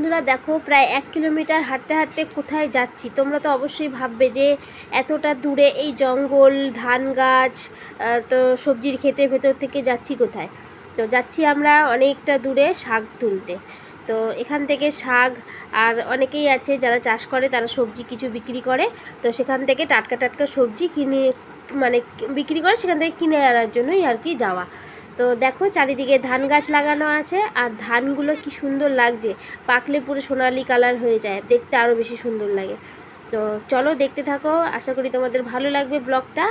বন্ধুরা দেখো, প্রায় 1 কিলোমিটার হাঁটতে হাঁটতে কোথায় যাচ্ছি তোমরা তো অবশ্যই ভাববে যে এতটা দূরে এই জঙ্গল, ধান গাছ, তো সবজির ক্ষেতের ভেতর থেকে যাচ্ছি কোথায়। তো যাচ্ছি আমরা অনেকটা দূরে শাক তুলতে। তো এখান থেকে শাক, আর অনেকেই আছে যারা চাষ করে, তারা সবজি কিছু বিক্রি করে। তো সেখান থেকে টাটকা টাটকা সবজি কিনে মানে বিক্রি করে, সেখান থেকে কিনে আনার জন্যই আর কি যাওয়া। তো দেখো চারিদিকে ধান গাছ লাগানো আছে, আর ধানগুলো কি সুন্দর লাগছে, পাকলে পুরো সোনালি কালার হয়ে যায়, দেখতে আরও বেশি সুন্দর লাগে। তো চলো দেখতে থাকো, আশা করি তোমাদের ভালো লাগবে ব্লগটা।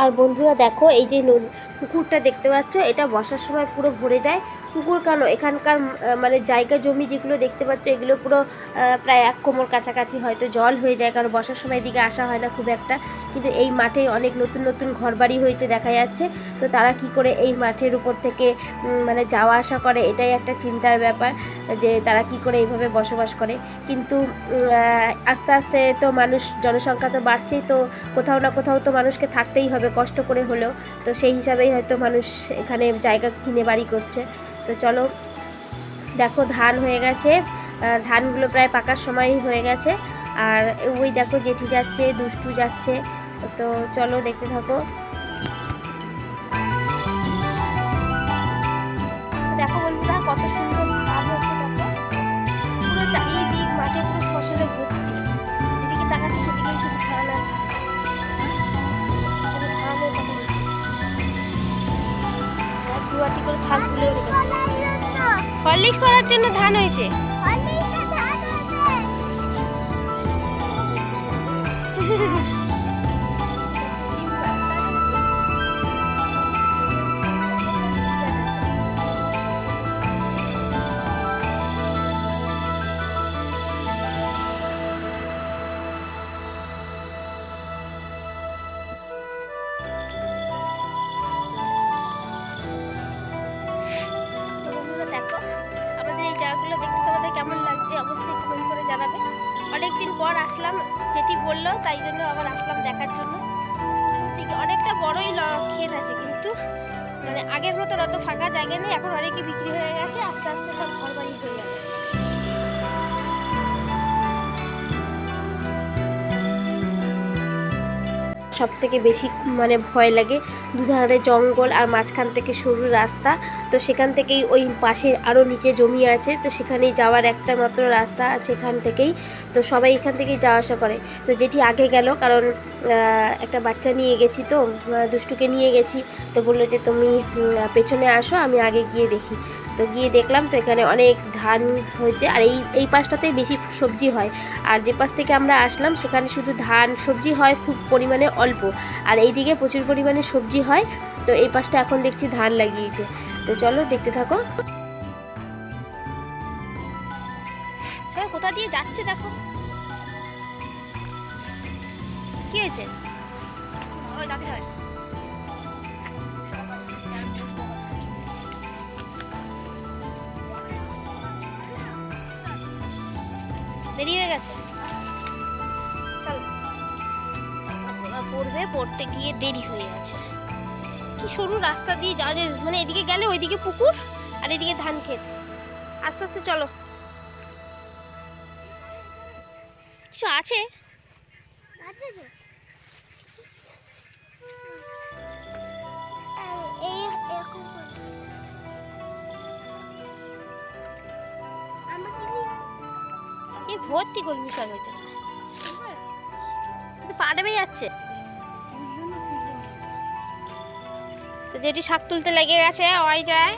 আর বন্ধুরা দেখো, এই যে পুকুরটা দেখতে পাচ্ছ, এটা বর্ষার সময় পুরো ভরে যায়। পুকুর কেন, এখানকার মানে জায়গা জমি যেগুলো দেখতে পাচ্ছ, এগুলো পুরো প্রায় 1 কোমর কাছাকাছি হয়তো জল হয়ে যায়, কারণ বর্ষার সময় এদিকে আসা হয় না খুব একটা। কিন্তু এই মাঠে অনেক নতুন নতুন ঘরবাড়ি হয়েছে দেখা যাচ্ছে। তো তারা কি করে এই মাঠের উপর থেকে মানে যাওয়া আসা করে, এটাই একটা চিন্তার ব্যাপার যে তারা কি করে এইভাবে বসবাস করে। কিন্তু আস্তে আস্তে তো মানুষ, জনসংখ্যা তো বাড়ছেই, তো কোথাও না কোথাও তো মানুষকে থাকতেই হবে কষ্ট করে হলেও। তো সেই হিসাবেই হয়তো মানুষ এখানে জায়গা কিনে বাড়ি করছে। তো চলো দেখো, ধান হয়ে গেছে, ধানগুলো প্রায় পাকার সময় হয়ে গেছে। আর ওই দেখো জেঠি যাচ্ছে, দুষ্টু যাচ্ছে। তো চলো দেখতে থাকো। দেখো বন্ধুরা, কত সুন্দর ধান হচ্ছে, দেখো পুরো চারিদিক মাঠে পুরো ফসলে ভর্তি। যেদিকে তাকাচ্ছি সেদিকেই শুধু ধান আর ধান। দুয়াটি করে ধান তুলেও রেখেছে, হরলিক্স করার জন্য ধান হয়েছে। দেখো আমাদের এই জায়গাগুলো দেখতে তোমাদের কেমন লাগছে অবশ্যই কমেন্ট করে জানাবে। অনেকদিন পর আসলাম, যেটি বললো তাই জন্য আবার আসলাম দেখার জন্য। অনেকটা বড়ই ক্ষেত আছে, কিন্তু মানে আগের মতো অত ফাঁকা জায়গা নেই, এখন অনেকই বিক্রি হয়ে গেছে, আস্তে আস্তে সব ঘর বাড়ি হয়ে যাবে। সব থেকে বেশি মানে ভয় লাগে, দুধারে জঙ্গল আর মাঝখান থেকে সরু রাস্তা। তো সেখান থেকেই ওই পাশে আরও নিচে জমি আছে, তো সেখানেই যাওয়ার একটা মাত্র রাস্তা আছে এখান থেকেই। তো সবাই এখান থেকেই যাওয়া আসা করে। তো যেটি আগে গেল, কারণ একটা বাচ্চা নিয়ে গেছি, তো দুষ্টুকে নিয়ে গেছি। তো বললো যে তুমি পেছনে আসো, আমি আগে গিয়ে দেখি। তো গিয়ে দেখলাম, তো এখানে অনেক ধান হয়েছে, আর এই পাশটাতেই বেশি সবজি হয়। আর যে পাশ থেকে আমরা আসলাম সেখানে শুধু ধান, সবজি হয় খুব পরিমাণে অল্প, আর এই দিকে প্রচুর পরিমাণে সবজি হয়। তো এই পাশটা এখন দেখছি ধান লাগিয়েছে। তো চলো দেখতে থাকো। কোথা দিয়ে যাচ্ছে দেখো, কি হয়েছে? ওই দাদি হয়, দেরি হয়ে গেছে, পড়বে, পড়তে গিয়ে দেরি হয়ে গেছে। কি সরু রাস্তা দিয়ে যাওয়া যায়, মানে এদিকে গেলে ওইদিকে পুকুর আর এদিকে ধান ক্ষেত। আস্তে আস্তে চলো, কিছু আছে এই ভর্তি কলমি শাক হয়েছে, কিন্তু পা ডেবে যাচ্ছে। তো যেটি শাক তুলতে লেগে গেছে, ওই যায়,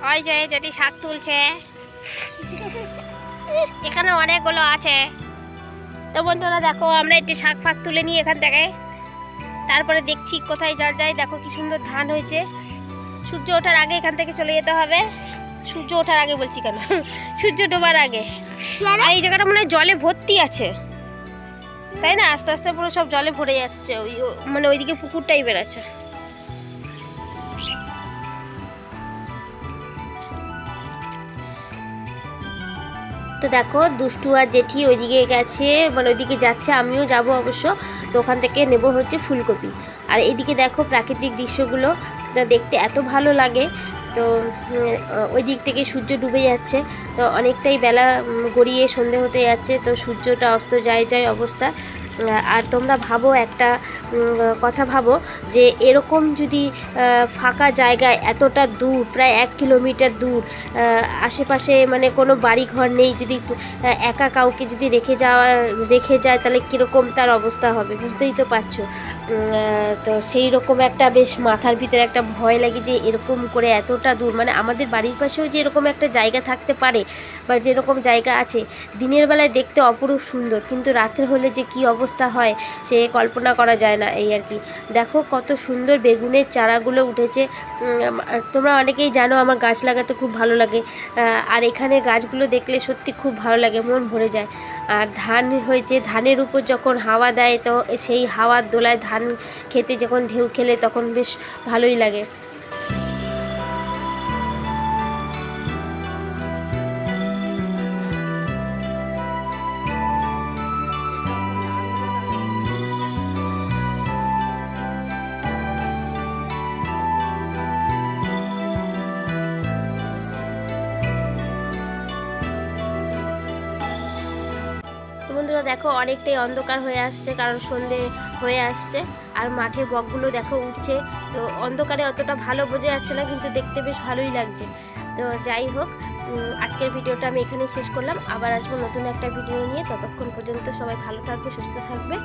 ওই যায় যেটি শাক তুলছে, এখানে অনেকগুলো আছে। তো বন্ধুরা দেখো, আমরা একটি শাক ফাক তুলে নিই এখান থেকে, তারপরে দেখছি কোথায় যা যায়। দেখো কি সুন্দর ধান হয়েছে। সূর্য ওঠার আগে এখান থেকে চলে যেতে হবে। সূর্য ওঠার আগে বলছি কেন, সূর্য ডোবার আগে। আর এই জায়গাটা মনে হয় জলে ভর্তি আছে, তাই না? আস্তে আস্তে পুরো সব জলে ভরে যাচ্ছে, ওই মানে ওইদিকে পুকুর টাইপের আছে। তো দেখো দুষ্টু আর জেঠি ওইদিকে গেছে, মানে ওইদিকে যাচ্ছে, আমিও যাব অবশ্য। তো ওখান থেকে নেব হচ্ছে ফুলকপি। আর এইদিকে দেখো প্রাকৃতিক দৃশ্যগুলো দেখতে এত ভালো লাগে। তো ওই দিক থেকে সূর্য ডুবে যাচ্ছে, তো অনেকটাই বেলা গড়িয়ে সন্ধে হতে যাচ্ছে, তো সূর্যটা অস্ত যায় অবস্থা। আর তোমরা ভাবো একটা কথা ভাবো যে এরকম যদি ফাঁকা জায়গায় এতটা দূর, প্রায় 1 কিলোমিটার দূর, আশেপাশে মানে কোনো বাড়ি ঘর নেই, যদি একা কাউকে যদি রেখে যায় তাহলে কীরকম তার অবস্থা হবে, বুঝতেই তো পারছো। তো সেই রকম একটা বেশ মাথার ভিতরে একটা ভয় লাগে যে এরকম করে এতটা দূর, মানে আমাদের বাড়ির পাশেও যে এরকম একটা জায়গা থাকতে পারে বা যেরকম জায়গা আছে, দিনের বেলায় দেখতে অপরূপ সুন্দর, কিন্তু রাতের হলে যে কী অবস্থা হয় সে কল্পনা করা যায় না। এই আর কি, দেখো কত সুন্দর বেগুনের চারাগুলো উঠেছে। তোমরা অনেকেই জানো আমার গাছ লাগাতে খুব ভালো লাগে, আর এখানে গাছগুলো দেখলে সত্যি খুব ভালো লাগে, মন ভরে যায়। আর ধান হয়েছে, ধানের উপর যখন হাওয়া দেয় তো সেই হাওয়ার দোলায় ধান খেতে যখন ঢেউ খেলে তখন বেশ ভালোই লাগে। তো বন্ধুরা দেখো অনেকটাই অন্ধকার হয়ে আসছে, কারণ সন্ধে হয়ে আসছে। আর মাঠের বকগুলো দেখো উঠছে, তো অন্ধকারে অতটা ভালো বোঝা যাচ্ছে না, কিন্তু দেখতে বেশ ভালোই লাগছে। তো যাই হোক, আজকের ভিডিওটা আমি এখানেই শেষ করলাম। আবার আসবো নতুন একটা ভিডিও নিয়ে, ততক্ষণ পর্যন্ত সবাই ভালো থাকবে, সুস্থ থাকবে।